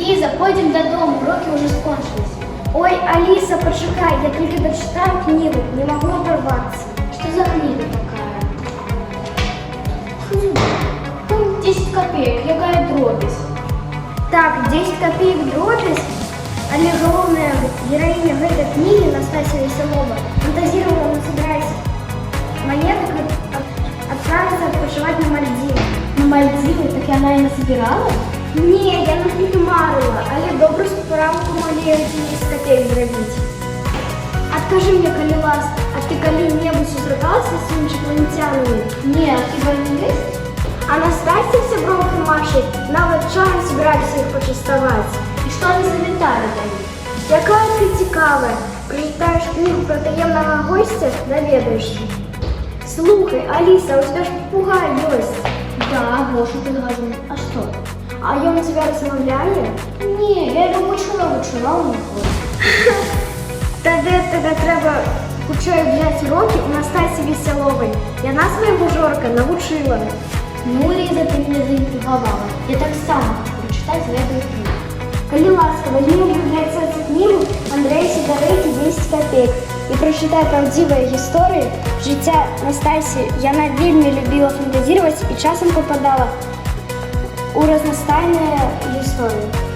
Ліза, пойдем додому, уроки уже скончились. Ой, Алиса, почекай, я только дочитаю книгу, не могу оторваться. Что за книга такая? 10 копеек, якая дробість. Так, 10 копеек дробість, але головная героиня в этой книге, Настасья Веселова, фантазировала, собираясь монеток отправиться отпочивать на Мальдивы. На Мальдивы? Так она и насобирала? Не, я не придумала, але добру справу могли эти 10 копеек зробить. Откажи мне, коли ласка, а ты коли-небудь сустракался с инопланетянами? Не, а хіба не есть? А Настасья все бровки машет, навіть чаем собирается их почастовать. И что они за детали дают? Якая ты цікава, прочитаешь книгу про таємного гостя, доведаешься. Слухай, Алиса, у тебя ж попугай есть. Да, Гошу предложил. А что? А он тебя розмовляє? Не, я его учила у них. Тоді треба учою взяти уроки у Настасії Веселової. Я на своего Жорка научила. Ну, Лиза, ты меня заинтриговала. Я так сама хочу читать за эту книгу. Коли ласка, возьми в библиотеці книгу Андрея Сидоренки «10 копеек» і прочитай правдиві історії життя Настасії. Яна вельми любила фантазировать і часом попадала у разнастайные истории.